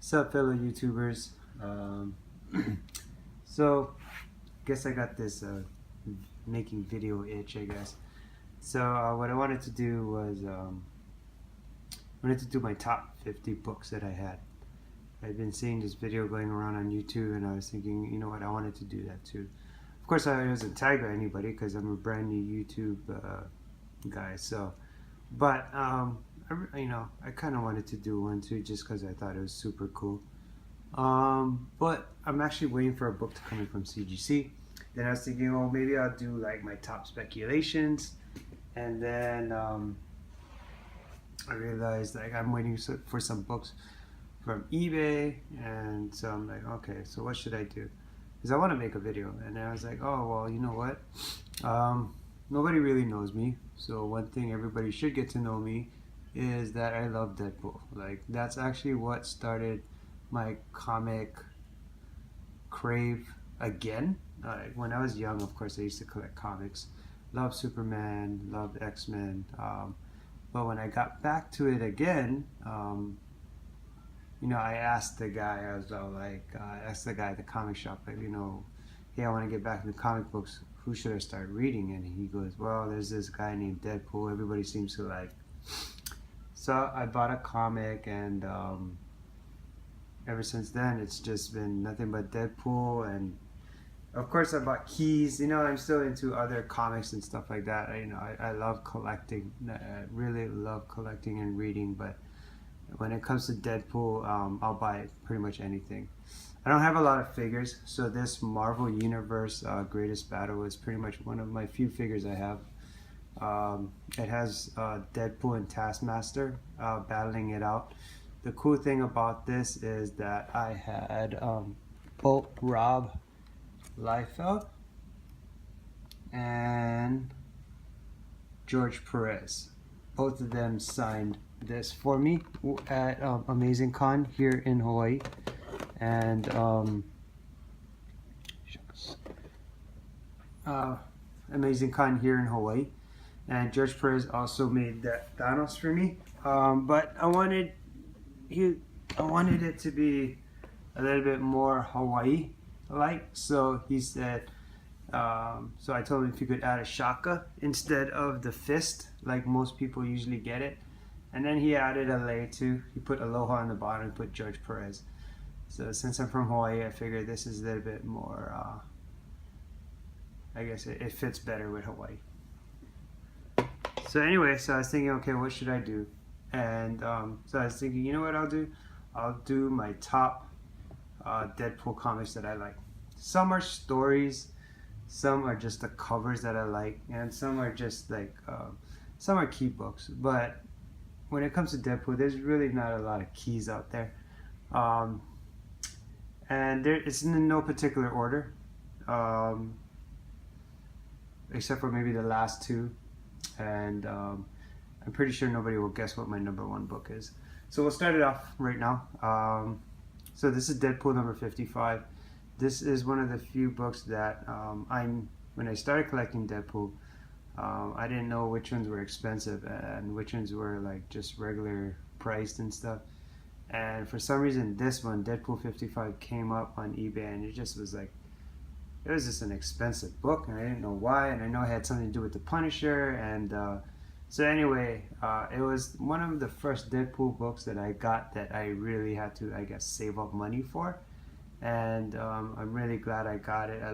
What's up, fellow YouTubers? So, guess I got this making video itch, I guess. So, what I wanted to do was wanted to do my top 50 books that I had. I've been seeing this video going around on YouTube, and I was thinking, you know what, I wanted to do that too. Of course, I wasn't tagged by anybody because I'm a brand new YouTube guy. So, but I kind of wanted to do one too, just because I thought it was super cool. But I'm actually waiting for a book to come in from CGC. Then I was thinking, oh, maybe I'll do like my top speculations, and then I realized like I'm waiting for some books from eBay, and so I'm like, okay, so what should I do? Because I want to make a video, and I was like, oh well, you know what? Nobody really knows me, so one thing everybody should get to know me is that I love Deadpool. Like, that's actually what started my comic crave again. When I was young, of course, I used to collect comics. Loved Superman, loved X-Men. But when I got back to it again, I asked the guy, I asked the guy at the comic shop, like, hey, I want to get back into comic books. Who should I start reading? And he goes, well, there's this guy named Deadpool. Everybody seems to like. So I bought a comic, and ever since then, it's just been nothing but Deadpool. And of course, I bought keys. I'm still into other comics and stuff like that. I love collecting. I really love collecting and reading. But when it comes to Deadpool, I'll buy pretty much anything. I don't have a lot of figures, so this Marvel Universe Greatest Battle is pretty much one of my few figures I have. It has Deadpool and Taskmaster battling it out. The cool thing about this is that I had both Rob Liefeld and George Perez. Both of them signed this for me at Amazing Con here in Hawaii. And Amazing Con here in Hawaii. And George Perez also made that Thanos for me. But I wanted it to be a little bit more Hawaii-like. So he said, so I told him if he could add a shaka instead of the fist, like most people usually get it. And then he added a lei too. He put Aloha on the bottom and put George Perez. So since I'm from Hawaii, I figured this is a little bit more, I guess it fits better with Hawaii. So anyway, so I was thinking, okay, what should I do? And so I was thinking, you know what I'll do? I'll do my top Deadpool comics that I like. Some are stories, some are just the covers that I like, and some are just like, some are key books. But when it comes to Deadpool, there's really not a lot of keys out there. And it's in no particular order, except for maybe the last two. And I'm pretty sure nobody will guess what my #1 book is. So we'll start it off right now. So this is Deadpool number 55. This is one of the few books that when I started collecting Deadpool, I didn't know which ones were expensive and which ones were like just regular priced and stuff. And for some reason, this one, Deadpool 55, came up on eBay, and it just was like, it was just an expensive book, and I didn't know why, and I know it had something to do with the Punisher, and so anyway, it was one of the first Deadpool books that I got that I really had to, I guess, save up money for, and I'm really glad I got it. I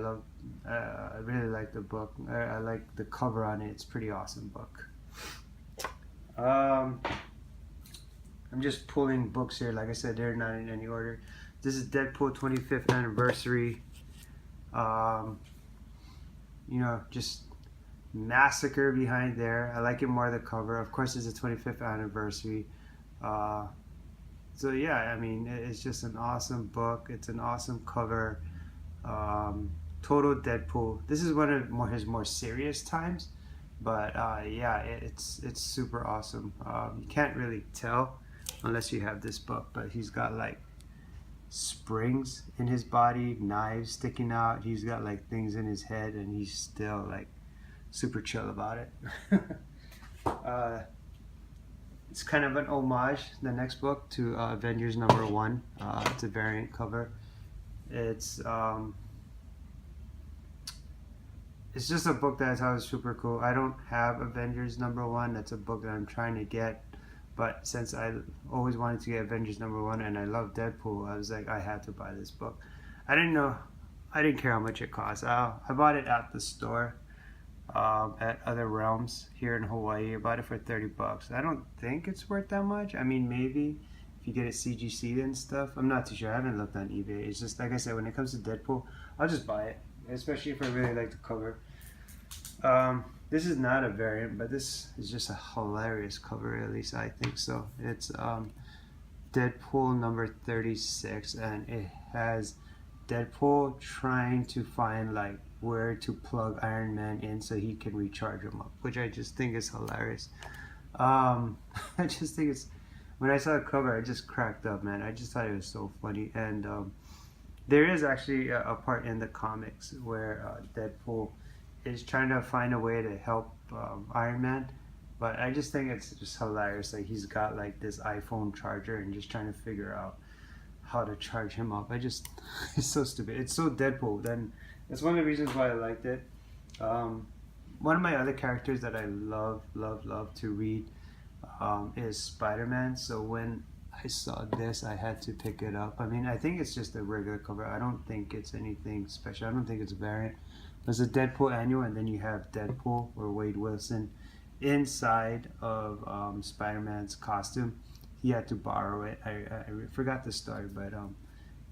really like the book. I like the cover on it. It's a pretty awesome book. I'm just pulling books here. Like I said, they're not in any order. This is Deadpool 25th anniversary. Just massacre behind there. I like it more the cover. Of course, it's a 25th anniversary. So yeah, I mean, it's just an awesome book. It's an awesome cover. Total Deadpool. This is one of his more serious times, but yeah, it's super awesome. You can't really tell unless you have this book, but he's got like springs in his body, knives sticking out. He's got like things in his head, and he's still like super chill about it. It's kind of an homage, the next book, to Avengers #1. It's a variant cover. It's just a book that I thought was super cool. I don't have Avengers #1. That's a book that I'm trying to get. But since I always wanted to get Avengers #1 and I love Deadpool, I was like, I had to buy this book. I didn't care how much it cost. I bought it at the store, at Other Realms here in Hawaii. I bought it for $30. I don't think it's worth that much. I mean, maybe if you get it CGC'd and stuff. I'm not too sure. I haven't looked on eBay. It's just, like I said, when it comes to Deadpool, I'll just buy it, especially if I really like the cover. This is not a variant, but this is just a hilarious cover, at least I think so. It's Deadpool #36, and it has Deadpool trying to find like where to plug Iron Man in so he can recharge him up, which I just think is hilarious. I just think it's, when I saw the cover, I just cracked up, man. I just thought it was so funny. And there is actually a part in the comics where Deadpool is trying to find a way to help Iron Man, but I just think it's just hilarious. Like, he's got like this iPhone charger and just trying to figure out how to charge him up. It's so stupid. It's so Deadpool. Then that's one of the reasons why I liked it. One of my other characters that I love to read is Spider-Man. So when I saw this, I had to pick it up. I mean, I think it's just a regular cover. I don't think it's anything special. I don't think it's a variant. There's a Deadpool annual, and then you have Deadpool or Wade Wilson inside of Spider-Man's costume. He had to borrow it. I forgot the story, but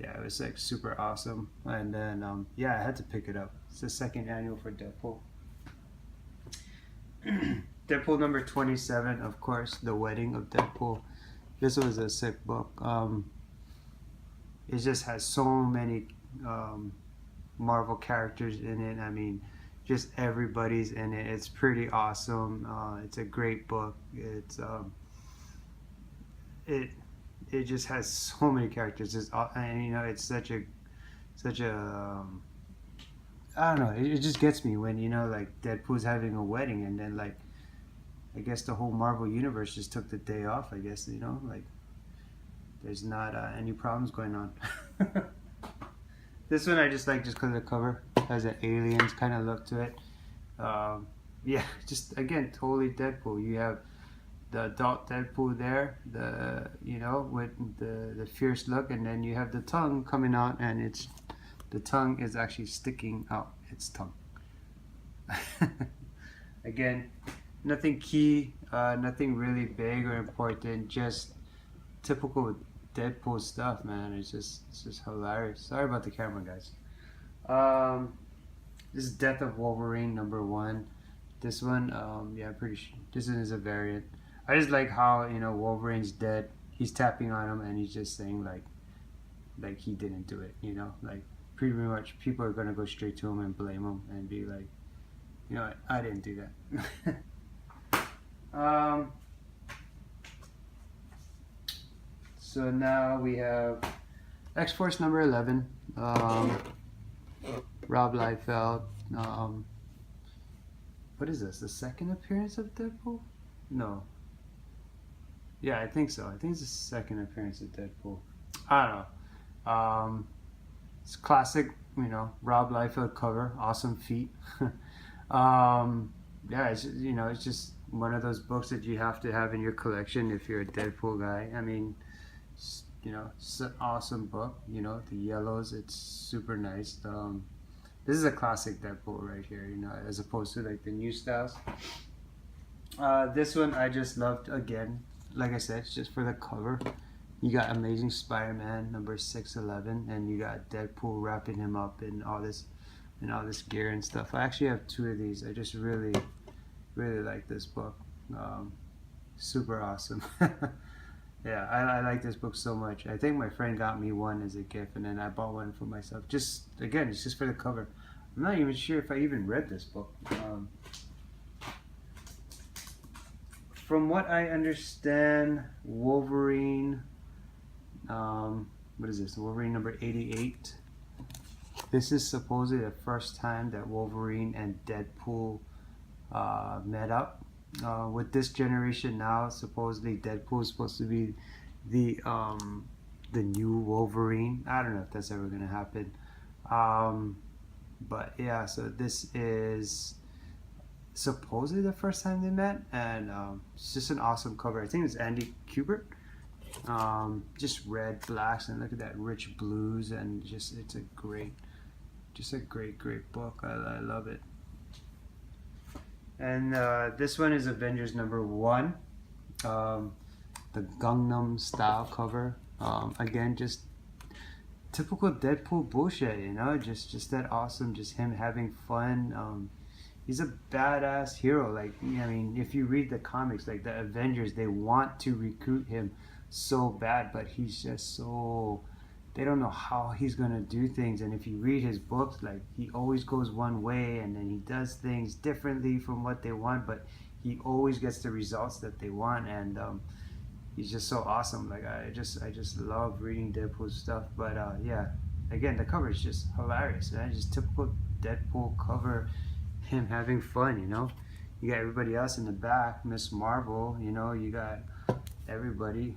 yeah, it was like super awesome. And then yeah, I had to pick it up. It's the second annual for Deadpool. Deadpool #27, of course, The Wedding of Deadpool. This was a sick book. It just has so many Marvel characters in it. I mean, just everybody's in it. It's pretty awesome. It's a great book. It just has so many characters. And you know, it's such a I don't know. It just gets me when, you know, like Deadpool's having a wedding, and then like, I guess the whole Marvel universe just took the day off. I guess, you know, like there's not any problems going on. This one I just like just because of the cover. It has an aliens kind of look to it. Yeah, just again, totally Deadpool. You have the adult Deadpool there, you know, with the fierce look, and then you have the tongue coming out, and the tongue is actually sticking out its tongue. Again, nothing key, nothing really big or important, just typical Deadpool stuff, man. It's just hilarious. Sorry about the camera, guys. This is Death of Wolverine #1. This one, yeah, I'm pretty sure this one is a variant. I just like how, you know, Wolverine's dead. He's tapping on him, and he's just saying like he didn't do it. You know, like pretty much people are gonna go straight to him and blame him and be like, you know, I didn't do that. So now we have X-Force #11, Rob Liefeld. What is this? The second appearance of Deadpool? No. Yeah, I think so. I think it's the second appearance of Deadpool. I don't know. It's classic, you know, Rob Liefeld cover. Awesome feet. Yeah, it's, you know, it's just one of those books that you have to have in your collection if you're a Deadpool guy. I mean, you know, it's an awesome book. You know, the yellows, it's super nice. This is a classic Deadpool right here, you know, as opposed to like the new styles. This one I just loved again. Like I said, it's just for the cover. You got Amazing Spider-Man #611, and you got Deadpool wrapping him up in all this gear and stuff. I actually have 2 of these. I just really like this book. Super awesome. Yeah, I like this book so much. I think my friend got me one as a gift, and then I bought one for myself. Just, again, it's just for the cover. I'm not even sure if I even read this book. From what I understand, Wolverine, what is this? Wolverine #88. This is supposedly the first time that Wolverine and Deadpool met up. with this generation now, supposedly Deadpool is supposed to be the new Wolverine. I don't know if that's ever gonna happen. Um, but yeah, so this is supposedly the first time they met, and it's just an awesome cover. I think it's Andy Kubert. Just red, blacks, and look at that rich blues, and just it's a great book. I love it. And this one is Avengers #1, the Gangnam style cover. Again, just typical Deadpool bullshit, you know, just that awesome, just him having fun. He's a badass hero. Like, I mean, if you read the comics, like the Avengers, they want to recruit him so bad, but he's just so, they don't know how he's gonna do things. And if you read his books, like he always goes one way, and then he does things differently from what they want, but he always gets the results that they want. And he's just so awesome. Like I just love reading Deadpool stuff. But yeah, again, the cover is just hilarious, man. Just typical Deadpool cover, him having fun, you know. You got everybody else in the back, Miss Marvel, you know, you got everybody,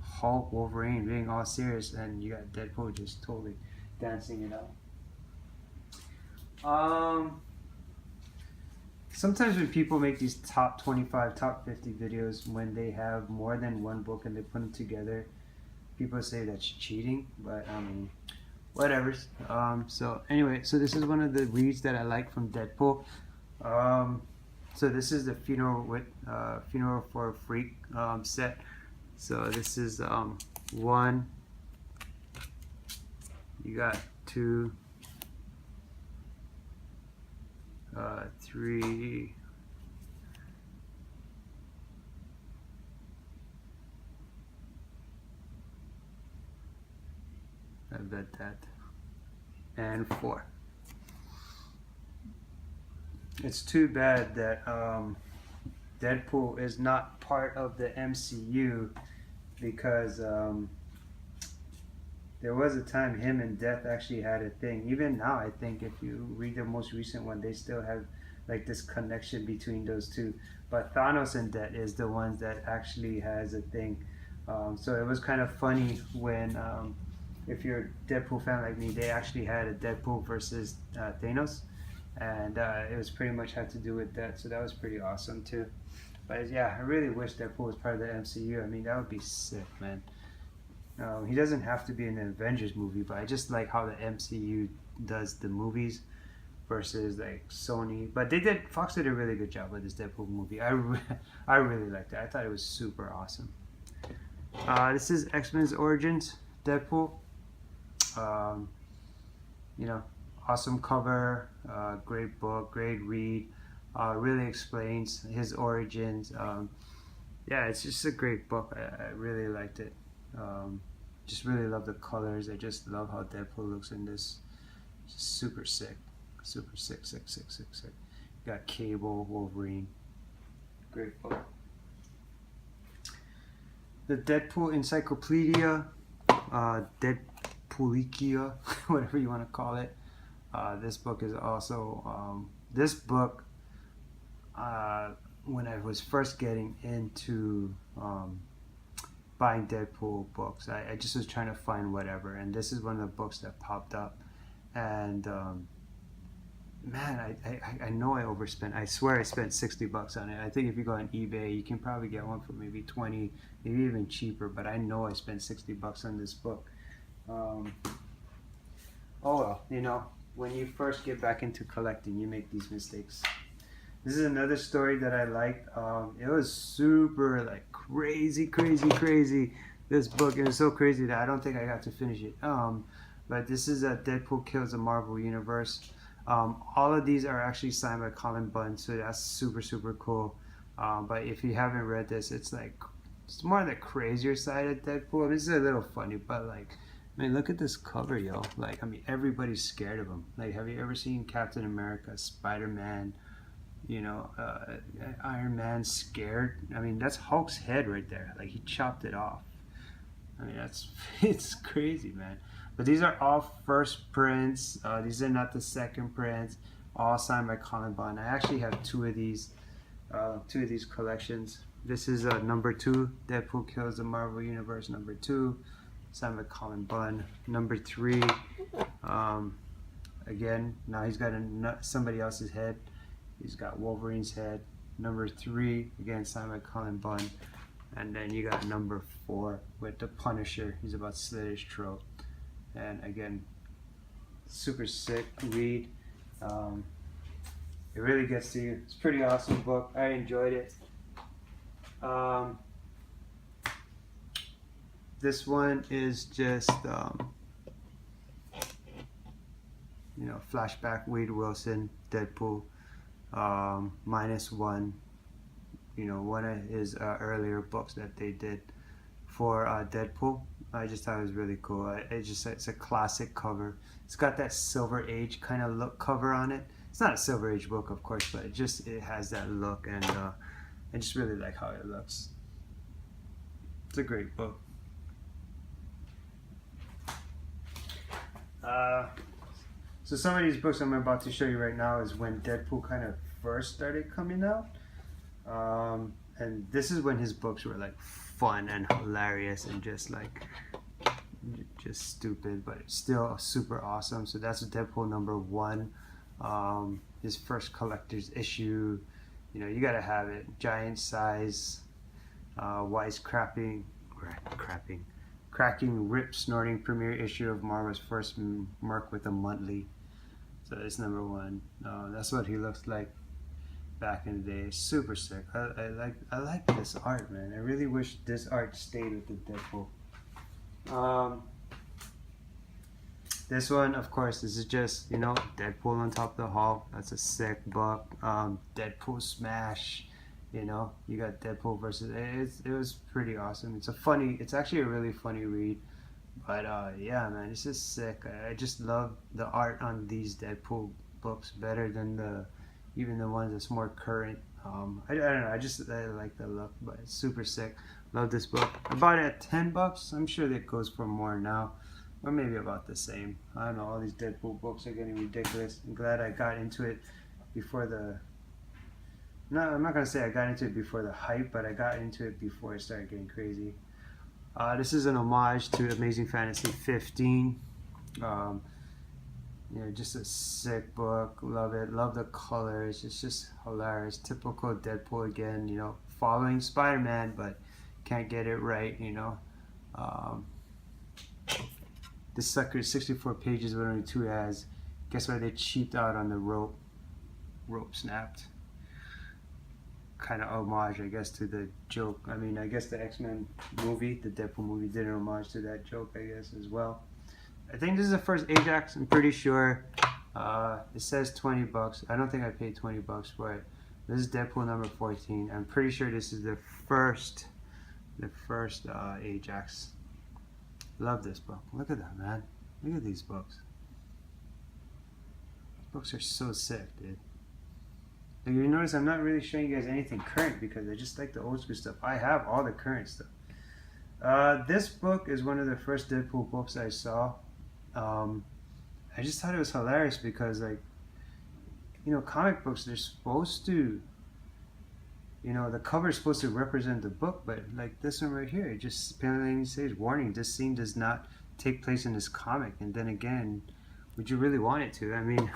Hulk, Wolverine being all serious, and you got Deadpool just totally dancing it out. Sometimes when people make these top 25, top 50 videos, when they have more than one book and they put them together, people say that's cheating, but I mean, whatever. So anyway, so this is one of the reads that I like from Deadpool. So this is the Funeral for a Freak set. So this is 1. You got 2, 3. I bet that. And 4. It's too bad that Deadpool is not part of the MCU, because there was a time him and Death actually had a thing. Even now, I think if you read the most recent one, they still have like this connection between those two. But Thanos and Death is the ones that actually has a thing. So it was kind of funny when, if you're a Deadpool fan like me, they actually had a Deadpool versus Thanos. And it was pretty much had to do with that, so that was pretty awesome too. But yeah, I really wish Deadpool was part of the MCU. I mean, that would be sick, man. He doesn't have to be in the Avengers movie, but I just like how the MCU does the movies versus like Sony. But Fox did a really good job with this Deadpool movie. I really liked it. I thought it was super awesome. This is X-Men's Origins Deadpool. You know, awesome cover, great book, great read. Really explains his origins. Yeah, it's just a great book. I really liked it. Just really love the colors. I just love how Deadpool looks in this. Just super sick. Super sick. Got Cable, Wolverine. Great book. The Deadpool Encyclopedia, Deadpoolikia, whatever you want to call it. This book is also, this book, when I was first getting into buying Deadpool books, I just was trying to find whatever, and this is one of the books that popped up. And man, I know I overspent. I swear I spent $60 on it. I think if you go on eBay, you can probably get one for maybe 20, maybe even cheaper, but I know I spent $60 on this book. Oh well, you know, when you first get back into collecting, you make these mistakes. This is another story that I liked. It was super like crazy. This book, it was so crazy that I don't think I got to finish it. But this is Deadpool Kills the Marvel Universe. All of these are actually signed by Colin Bunn, so that's super cool. But if you haven't read this, it's more on the crazier side of Deadpool. This is a little funny, but like, I mean, look at this cover, yo. Like, I mean, everybody's scared of him. Like, have you ever seen Captain America, Spider-Man, you know, Iron Man scared? I mean, that's Hulk's head right there. Like, he chopped it off. I mean, it's crazy, man. But these are all first prints. These are not the second prints. All signed by Colin Bunn. I actually have 2 of these. two of these collections. This is number 2, Deadpool Kills the Marvel Universe, number 2, signed by Colin Bunn. Number 3, again, now he's got somebody else's head. He's got Wolverine's head. Number 3, again, signed by Colin Bunn. And then you got number 4 with the Punisher. He's about to slit his throat. And again, super sick read. It really gets to you. It's a pretty awesome book. I enjoyed it. This one is just, you know, flashback Wade Wilson, Deadpool, -1. You know, one of his earlier books that they did for Deadpool. I just thought it was really cool. It's a classic cover. It's got that Silver Age kind of look cover on it. It's not a Silver Age book, of course, but it has that look, and I just really like how it looks. It's a great book. So some of these books I'm about to show you right now is when Deadpool kind of first started coming out. And this is when his books were like fun and hilarious and just stupid, but it's still super awesome. So that's Deadpool number 1, his first collector's issue. You know, you gotta have it. Giant size, cracking, rip snorting premiere issue of Marvel's first Merc with a monthly. So it's number 1. That's what he looks like back in the day. Super sick. I like this art, man. I really wish this art stayed with the Deadpool. This one, of course, this is just, you know, Deadpool on top of the Hulk. That's a sick book. Deadpool Smash. You know, you got Deadpool versus. It was pretty awesome. It's actually a really funny read. But yeah, man, this is sick. I just love the art on these Deadpool books better than even the ones that's more current. I don't know. I like the look, but it's super sick. Love this book. I bought it at $10. I'm sure that goes for more now, or maybe about the same. I don't know. All these Deadpool books are getting ridiculous. I'm glad I got into it before the. No, I'm not gonna say I got into it before the hype, but I got into it before it started getting crazy. This is an homage to Amazing Fantasy 15. You know, just a sick book. Love it. Love the colors. It's just hilarious. Typical Deadpool again. You know, following Spider-Man, but can't get it right. You know, this sucker is 64 pages with only 2 ads. Guess why they cheaped out on the rope? Rope snapped. Kind of homage, I guess, to the joke. I mean, I guess the X-Men movie, the Deadpool movie, did an homage to that joke, I guess, as well. I think this is the first Ajax. I'm pretty sure. It says $20. I don't think I paid $20 for it. This is Deadpool number 14. I'm pretty sure this is the first Ajax. Love this book. Look at that, man. Look at these books. These books are so sick, dude. Like, you notice I'm not really showing you guys anything current because I just like the old school stuff. I have all the current stuff. This book is one of the first Deadpool books I saw. I just thought it was hilarious because, like, you know, comic books, they're supposed to, you know, the cover is supposed to represent the book, but like this one right here, it just plainly says, warning, this scene does not take place in this comic. And then again, would you really want it to? I mean,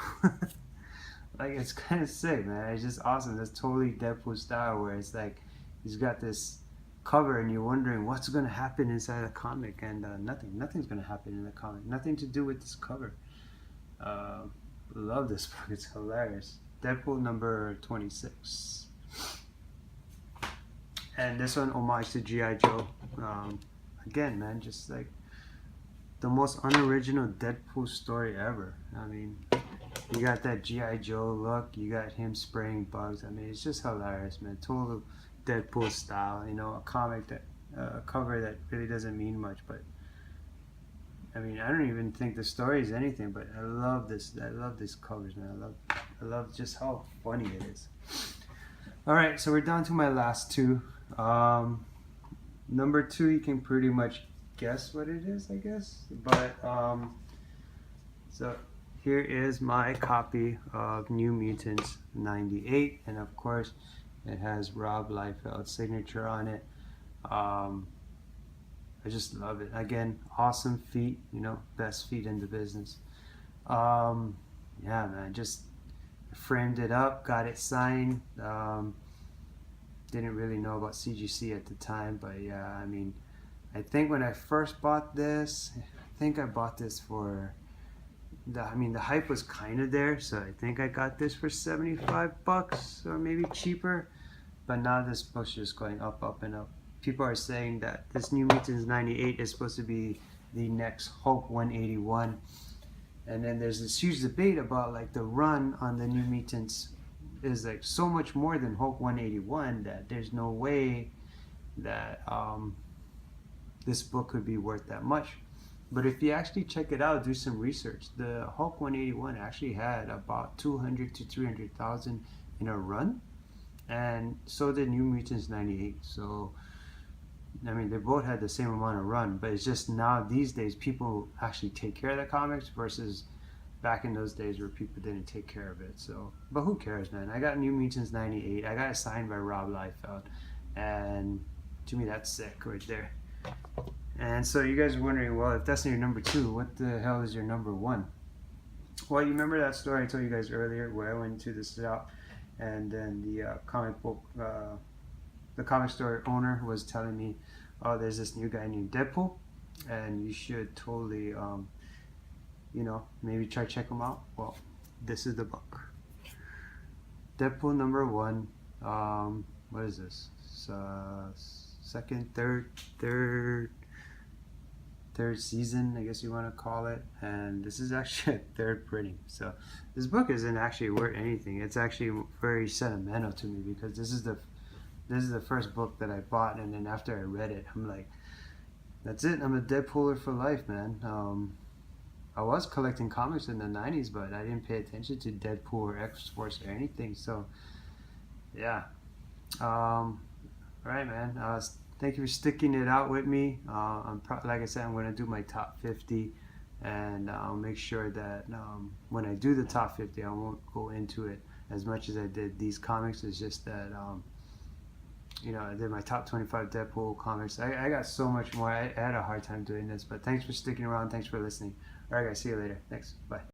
like, it's kind of sick, man. It's just awesome. That's totally Deadpool style, where it's like he's got this cover and you're wondering what's going to happen inside the comic, and nothing's going to happen in the comic. Nothing to do with this cover. Love this book. It's hilarious. Deadpool number 26. And this one, homage to G.I. Joe. Again, man, just like the most unoriginal Deadpool story ever. I mean, you got that G.I. Joe look, you got him spraying bugs. I mean, it's just hilarious, man. Total Deadpool style, you know, a comic that, a cover that really doesn't mean much, but I mean, I don't even think the story is anything, but I love this. I love these covers, man. I love just how funny it is. All right, so we're down to my last 2. Number 2, you can pretty much guess what it is, I guess, but so here is my copy of New Mutants 98, and of course It has Rob Liefeld's signature on it. I just love it. Again, awesome feet, you know, best feet in the business. Yeah, man, just framed it up, got it signed. Didn't really know about CGC at the time, but yeah, I mean, I think when I first bought this, I think I bought this for the hype was kind of there, so I think I got this for 75 bucks or maybe cheaper. But now this book's just going up, up, and up. People are saying that this New Mutants 98 is supposed to be the next Hulk 181. And then there's this huge debate about like the run on the New Mutants is like so much more than Hulk 181 that there's no way that this book could be worth that much. But if you actually check it out, do some research, the Hulk 181 actually had about 200 to 300,000 in a run, and so did New Mutants 98. So I mean, they both had the same amount of run, but it's just now these days people actually take care of the comics versus back in those days where people didn't take care of it. So, but who cares, man? I got New Mutants 98. I got it signed by Rob Liefeld, and to me that's sick right there. And so you guys are wondering, well, if that's your number 2, what the hell is your number 1? Well, you remember that story I told you guys earlier where I went to the shop and then the comic store owner was telling me, oh, there's this new guy named Deadpool, and you should totally, you know, maybe try check him out. Well, this is the book. Deadpool number 1. What is this? Second, third season, I guess you want to call it, and this is actually a 3rd printing. So this book isn't actually worth anything. It's actually very sentimental to me because this is the first book that I bought, and then after I read it, I'm like, that's it. I'm a Deadpooler for life, man. I was collecting comics in the 90s, but I didn't pay attention to Deadpool or X-Force or anything. So yeah. All right, man. Thank you for sticking it out with me. Like I said, I'm going to do my top 50, and I'll make sure that when I do the top 50, I won't go into it as much as I did these comics. It's just that, you know, I did my top 25 Deadpool comics. I got so much more. I had a hard time doing this, but thanks for sticking around. Thanks for listening. All right, guys. See you later. Thanks. Bye.